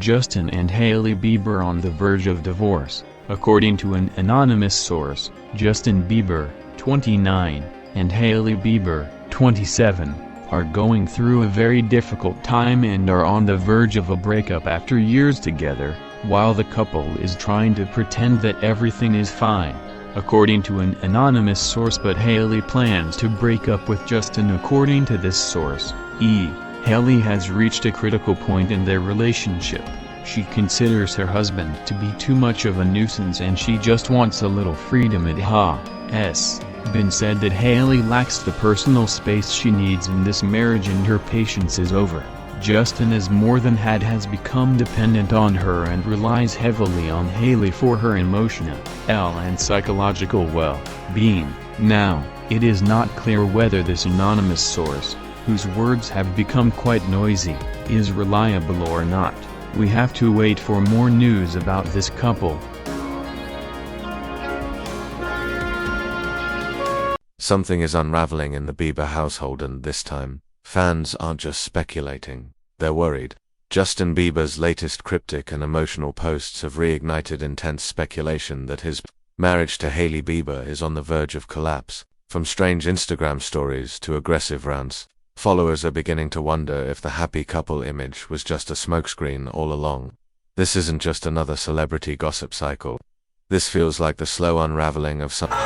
Justin and Hailey Bieber on the verge of divorce. According to an anonymous source, Justin Bieber, 29, and Hailey Bieber, 27, are going through a very difficult time and are on the verge of a breakup after years together, while the couple is trying to pretend that everything is fine. According to an anonymous source, but Hailey plans to break up with Justin. According to this source, Hailey has reached a critical point in their relationship. She considers her husband to be too much of a nuisance and she just wants a little freedom. It has been said that Hailey lacks the personal space she needs in this marriage and her patience is over. Justin, as more than has become dependent on her and relies heavily on Hailey for her emotional and psychological well-being. Now, it is not clear whether this anonymous source, whose words have become quite noisy, is reliable or not. We have to wait for more news about this couple. Something is unraveling in the Bieber household, and this time, fans aren't just speculating, they're worried. Justin Bieber's latest cryptic and emotional posts have reignited intense speculation that his marriage to Hailey Bieber is on the verge of collapse. From strange Instagram stories to aggressive rants, followers are beginning to wonder if the happy couple image was just a smokescreen all along. This isn't just another celebrity gossip cycle. This feels like the slow unraveling of something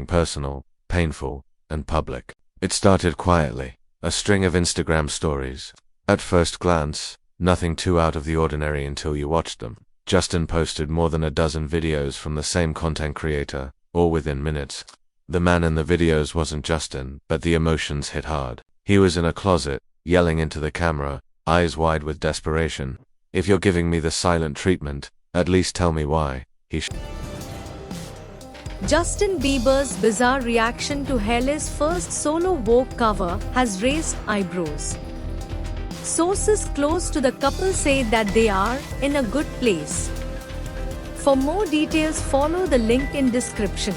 personal, painful, and public. It started quietly, a string of Instagram stories. At first glance, nothing too out of the ordinary until you watched them. Justin posted more than a dozen videos from the same content creator, all within minutes. The man in the videos wasn't Justin, but the emotions hit hard. He was in a closet, yelling into the camera, eyes wide with desperation. "If you're giving me the silent treatment, at least tell me why." Justin Bieber's bizarre reaction to Hailey's first solo Vogue cover has raised eyebrows. Sources close to the couple say that they are in a good place. For more details, follow the link in description.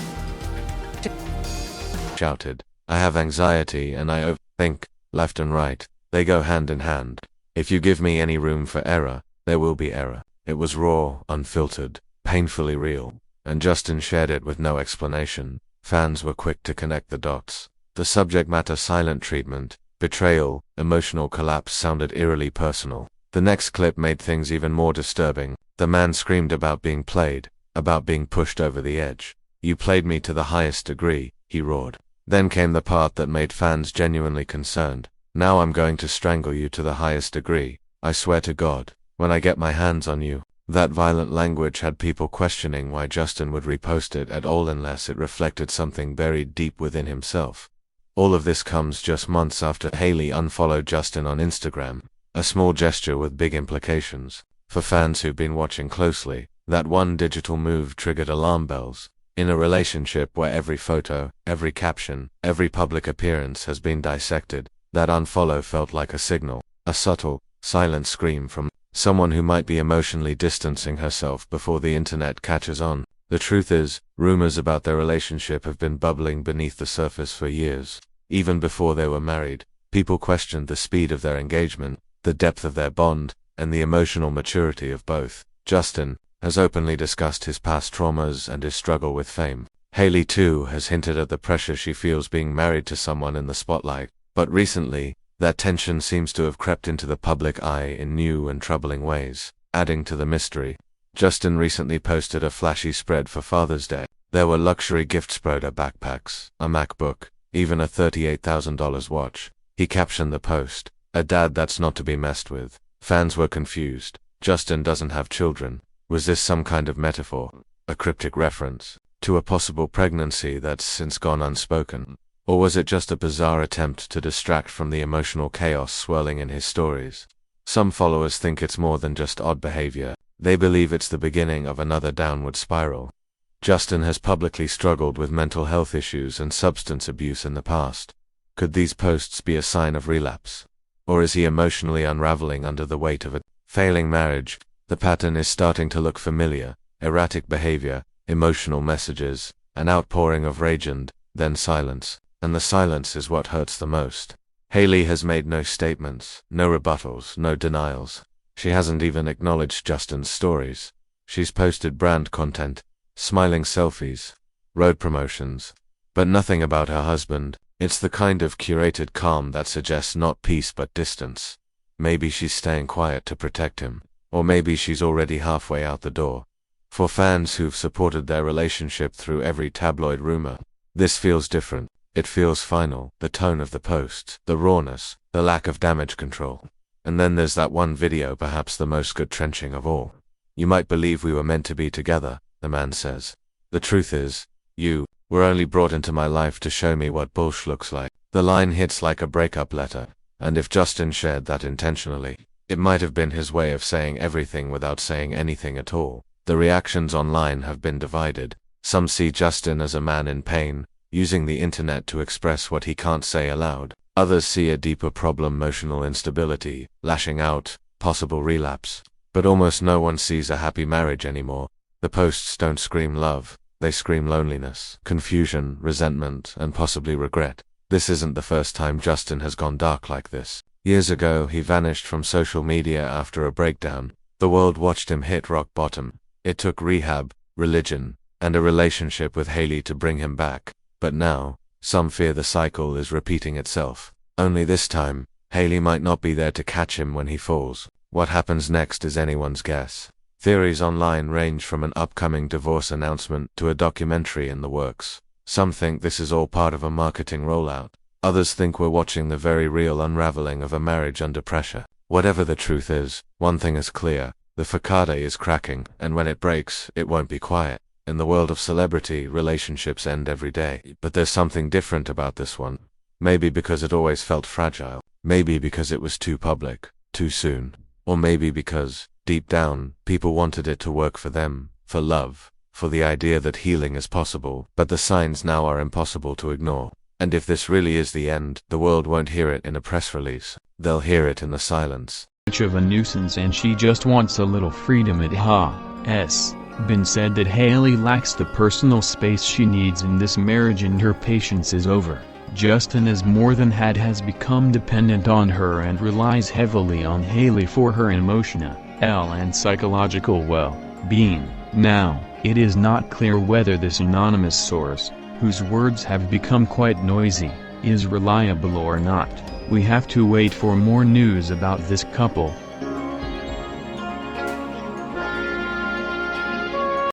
Shouted, "I have anxiety and I overthink, left and right. They go hand in hand. If you give me any room for error, there will be error." It was raw, unfiltered, painfully real, and Justin shared it with no explanation. Fans were quick to connect the dots. The subject matter, silent treatment, betrayal, emotional collapse, sounded eerily personal. The next clip made things even more disturbing. The man screamed about being played, about being pushed over the edge. "You played me to the highest degree," he roared. Then came the part that made fans genuinely concerned. "Now I'm going to strangle you to the highest degree. I swear to God, when I get my hands on you." That violent language had people questioning why Justin would repost it at all unless it reflected something buried deep within himself. All of this comes just months after Hailey unfollowed Justin on Instagram, a small gesture with big implications. For fans who've been watching closely, that one digital move triggered alarm bells. In a relationship where every photo, every caption, every public appearance has been dissected, that unfollow felt like a signal, a subtle, silent scream from someone who might be emotionally distancing herself before the internet catches on. The truth is, rumors about their relationship have been bubbling beneath the surface for years. Even before they were married, people questioned the speed of their engagement, the depth of their bond, and the emotional maturity of both. Justin has openly discussed his past traumas and his struggle with fame. Hailey too has hinted at the pressure she feels being married to someone in the spotlight. But recently, that tension seems to have crept into the public eye in new and troubling ways, adding to the mystery. Justin recently posted a flashy spread for Father's Day. There were luxury gift spreader backpacks, a MacBook, even a $38,000 watch. He captioned the post, "A dad that's not to be messed with." Fans were confused. Justin doesn't have children. Was this some kind of metaphor, a cryptic reference to a possible pregnancy that's since gone unspoken? Or was it just a bizarre attempt to distract from the emotional chaos swirling in his stories? Some followers think it's more than just odd behavior. They believe it's the beginning of another downward spiral. Justin has publicly struggled with mental health issues and substance abuse in the past. Could these posts be a sign of relapse? Or is he emotionally unraveling under the weight of a failing marriage? The pattern is starting to look familiar: erratic behavior, emotional messages, an outpouring of rage and then silence. and the silence is what hurts the most. Hailey has made no statements, no rebuttals, no denials. She hasn't even acknowledged Justin's stories. She's posted brand content, smiling selfies, road promotions, but nothing about her husband. It's the kind of curated calm that suggests not peace but distance. Maybe she's staying quiet to protect him, or maybe she's already halfway out the door. For fans who've supported their relationship through every tabloid rumor, this feels different. It feels final, the tone of the posts, the rawness, the lack of damage control. And then there's that one video, perhaps the most gut-wrenching of all. "You might believe we were meant to be together," the man says. "The truth is, you were only brought into my life to show me what bullshit looks like." The line hits like a breakup letter, and if Justin shared that intentionally, it might have been his way of saying everything without saying anything at all. The reactions online have been divided. Some see Justin as a man in pain, using the internet to express what he can't say aloud. Others see a deeper problem: emotional instability, lashing out, possible relapse. But almost no one sees a happy marriage anymore. The posts don't scream love, they scream loneliness, confusion, resentment, and possibly regret. This isn't the first time Justin has gone dark like this. Years ago, he vanished from social media after a breakdown. The world watched him hit rock bottom. It took rehab, religion, and a relationship with Hailey to bring him back. But now, some fear the cycle is repeating itself. Only this time, Hailey might not be there to catch him when he falls. What happens next is anyone's guess. Theories online range from an upcoming divorce announcement to a documentary in the works. Some think this is all part of a marketing rollout. Others think we're watching the very real unraveling of a marriage under pressure. Whatever the truth is, one thing is clear: the facade is cracking, and when it breaks, it won't be quiet. In the world of celebrity, relationships end every day. But there's something different about this one. Maybe because it always felt fragile. Maybe because it was too public, too soon. Or maybe because, deep down, people wanted it to work for them, for love, for the idea that healing is possible. But the signs now are impossible to ignore. And if this really is the end, the world won't hear it in a press release. They'll hear it in the silence. Much of a nuisance, and she just wants a little freedom. It has been said that Hailey lacks the personal space she needs in this marriage and her patience is over. Justin is more than has become dependent on her and relies heavily on Hailey for her emotional and psychological well-being. Now, it is not clear whether this anonymous source, whose words have become quite noisy, is reliable or not. We have to wait for more news about this couple.